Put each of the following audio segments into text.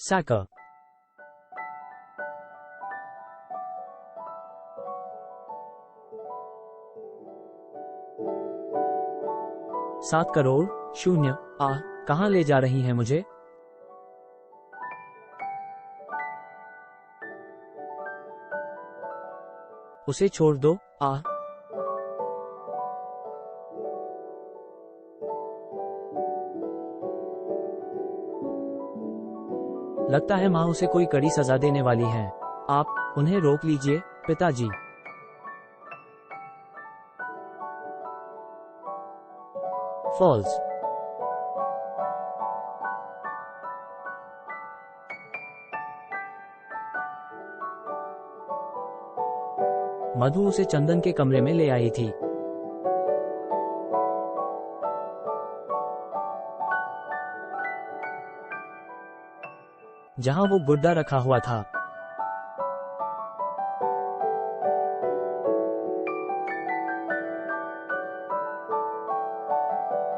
Soccer. 7 crore 0 कहाँ ले जा रही हैं मुझे? उसे छोड़ दो लगता है माँ उसे कोई कड़ी सजा देने वाली हैं। आप उन्हें रोक लीजिए पिताजी। फॉल्स। मधु उसे चंदन के कमरे में ले आई थी। जहां वो गुड्डा रखा हुआ था।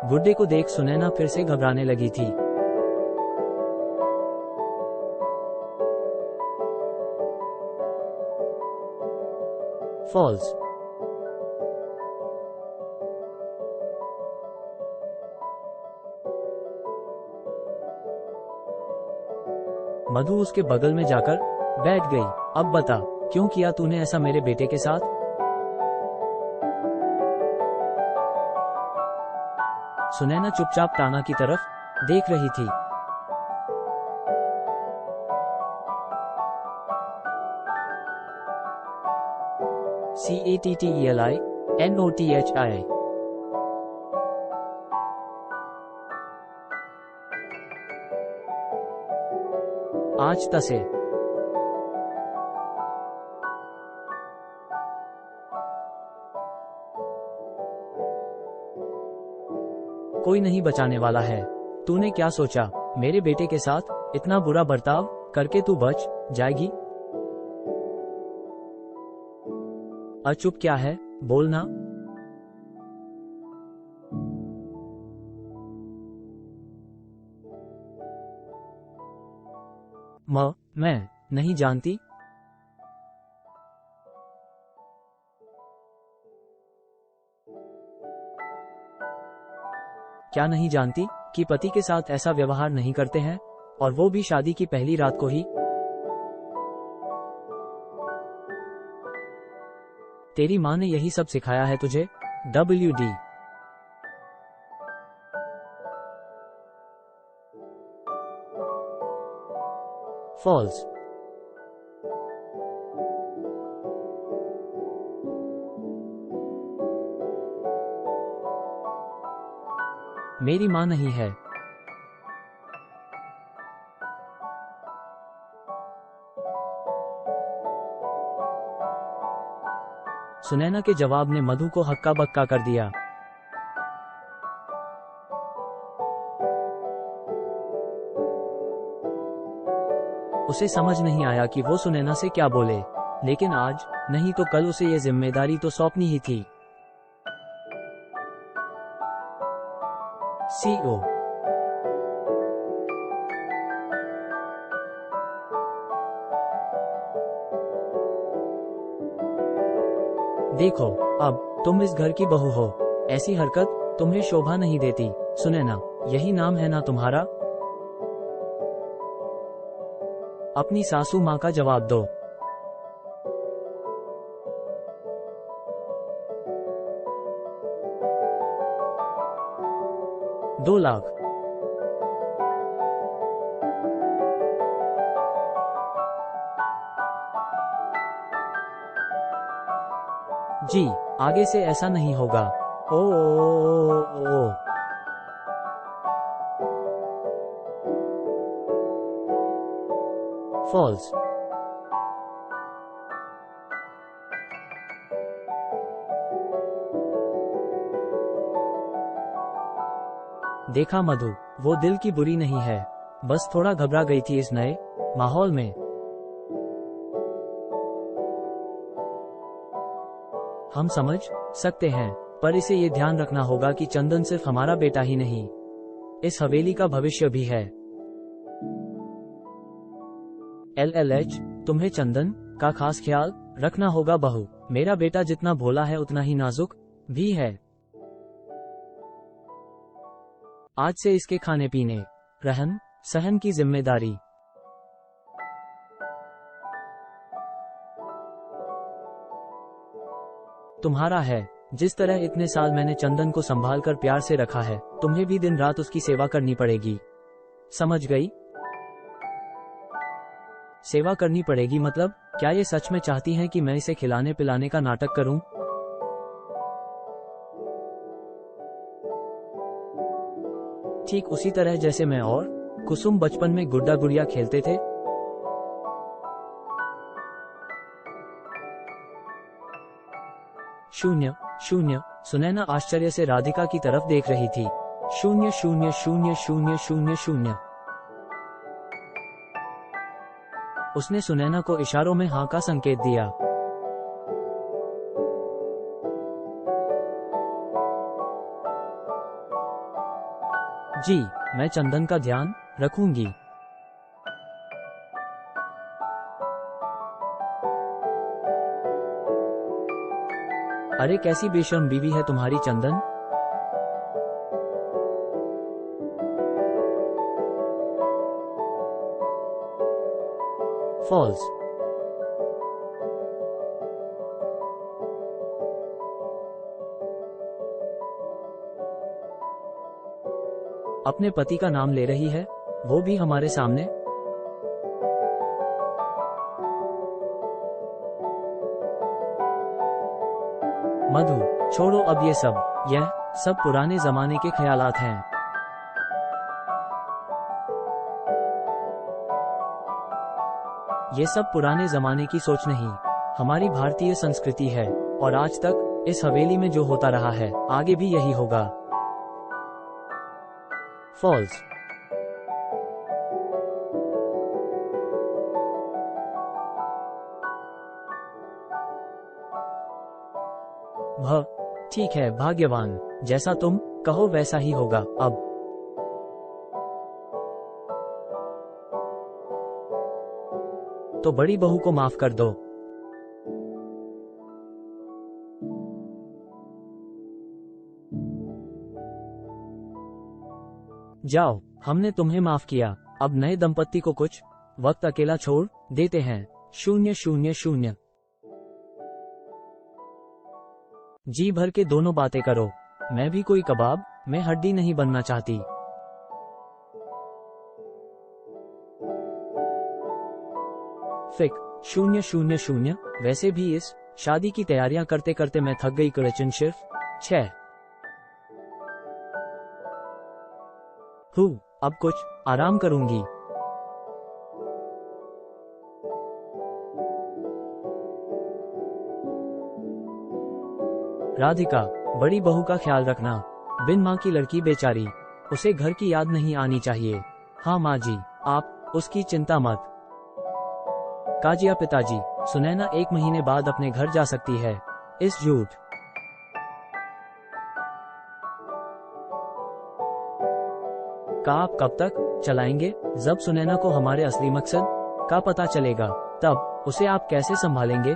गुड्डे को देख सुनैना फिर से घबराने लगी थी। फॉल्स। मधु उसके बगल में जाकर बैठ गई। अब बता, क्यों किया तूने ऐसा मेरे बेटे के साथ? सुनैना चुपचाप ताना की तरफ देख रही थी। CATTELI NOTHI। आज तसे। कोई नहीं बचाने वाला है। तूने क्या सोचा मेरे बेटे के साथ इतना बुरा बर्ताव करके तू बच जाएगी? चुप क्या है, बोलना। मैं नहीं जानती। क्या नहीं जानती कि पति के साथ ऐसा व्यवहार नहीं करते हैं, और वो भी शादी की पहली रात को ही? तेरी माँ ने यही सब सिखाया है तुझे? WD। फॉल्स। मेरी माँ नहीं है। सुनैना के जवाब ने मधु को हक्का बक्का कर दिया। उसे समझ नहीं आया कि वो सुनैना से क्या बोले, लेकिन आज नहीं तो कल उसे ये जिम्मेदारी तो सौंपनी ही थी। CO। देखो, अब तुम इस घर की बहू हो। ऐसी हरकत तुम्हें शोभा नहीं देती। सुनैना, यही नाम है ना तुम्हारा? अपनी सासू माँ का जवाब दो। $2 लाख। जी, आगे से ऐसा नहीं होगा। ओ। फॉल्स। देखा मधु, वो दिल की बुरी नहीं है, बस थोड़ा घबरा गई थी इस नए माहौल में। हम समझ सकते हैं, पर इसे ये ध्यान रखना होगा कि चंदन सिर्फ हमारा बेटा ही नहीं, इस हवेली का भविष्य भी है। LLH, तुम्हें चंदन का खास ख्याल रखना होगा बहू। मेरा बेटा जितना भोला है उतना ही नाजुक भी है। आज से इसके खाने पीने, रहन सहन की जिम्मेदारी तुम्हारा है। जिस तरह इतने साल मैंने चंदन को संभाल कर प्यार से रखा है, तुम्हें भी दिन रात उसकी सेवा करनी पड़ेगी। समझ गई? सेवा करनी पड़ेगी मतलब क्या ये सच में चाहती हैं कि मैं इसे खिलाने पिलाने का नाटक करूं? ठीक उसी तरह जैसे मैं और कुसुम बचपन में गुड्डा गुड़िया खेलते थे। शून्य शून्य। सुनैना आश्चर्य से राधिका की तरफ देख रही थी। 0000000। उसने सुनैना को इशारों में हाँ का संकेत दिया। जी, मैं चंदन का ध्यान रखूंगी। अरे कैसी बेशर्म बीवी है तुम्हारी चंदन। फॉल्स। अपने पति का नाम ले रही है, वो भी हमारे सामने। मधु, छोड़ो अब ये सब। यह सब पुराने जमाने के ख्यालात हैं। ये सब पुराने जमाने की सोच नहीं, हमारी भारतीय संस्कृति है। और आज तक इस हवेली में जो होता रहा है, आगे भी यही होगा। फॉल्स। वह ठीक है भाग्यवान, जैसा तुम कहो वैसा ही होगा। अब तो बड़ी बहू को माफ कर दो। जाओ, हमने तुम्हें माफ किया। अब नए दंपत्ति को कुछ वक्त अकेला छोड़ देते हैं। 000। जी भर के दोनों बातें करो। मैं भी कोई कबाब में हड्डी नहीं बनना चाहती। फिक 000। वैसे भी इस शादी की तैयारियां करते करते मैं थक गई। क्वेश्चन सिर्फ 6। अब कुछ आराम करूंगी। राधिका, बड़ी बहू का ख्याल रखना। बिन माँ की लड़की बेचारी, उसे घर की याद नहीं आनी चाहिए। हाँ माँ जी, आप उसकी चिंता मत। काजिया पिताजी, सुनैना 1 महीने बाद अपने घर जा सकती है। इस झूठ का आप कब तक चलाएंगे? जब सुनैना को हमारे असली मकसद का पता चलेगा, तब उसे आप कैसे संभालेंगे?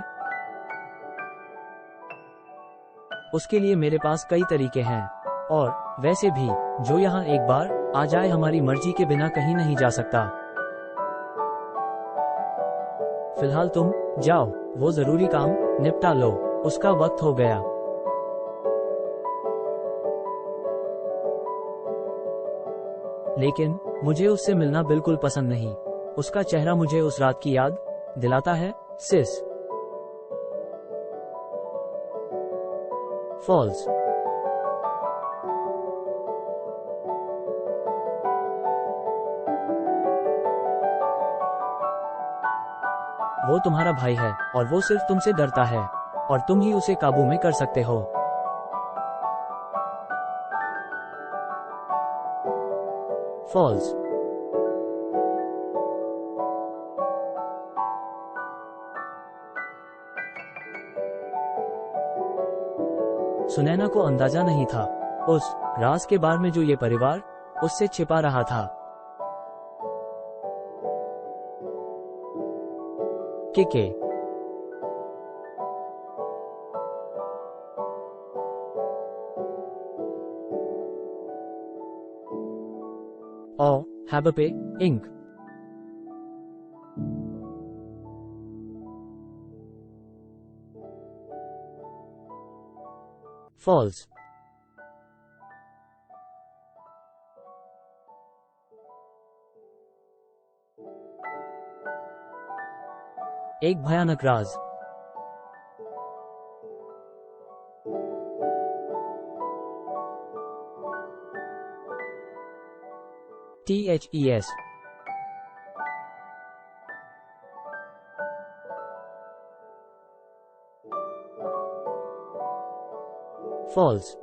उसके लिए मेरे पास कई तरीके हैं। और वैसे भी जो यहाँ एक बार आ जाए हमारी मर्जी के बिना कहीं नहीं जा सकता। फिलहाल तुम जाओ, वो जरूरी काम निपटा लो, उसका वक्त हो गया। लेकिन मुझे उससे मिलना बिल्कुल पसंद नहीं। उसका चेहरा मुझे उस रात की याद दिलाता है। सिस। फॉल्स। वो तुम्हारा भाई है और वो सिर्फ तुमसे डरता है और तुम ही उसे काबू में कर सकते हो। फॉल्स। सुनैना को अंदाजा नहीं था उस राज के बारे में जो ये परिवार उससे छिपा रहा था। के ओ हैबपे इंक फॉल्स एक भयानक राज THES फॉल्स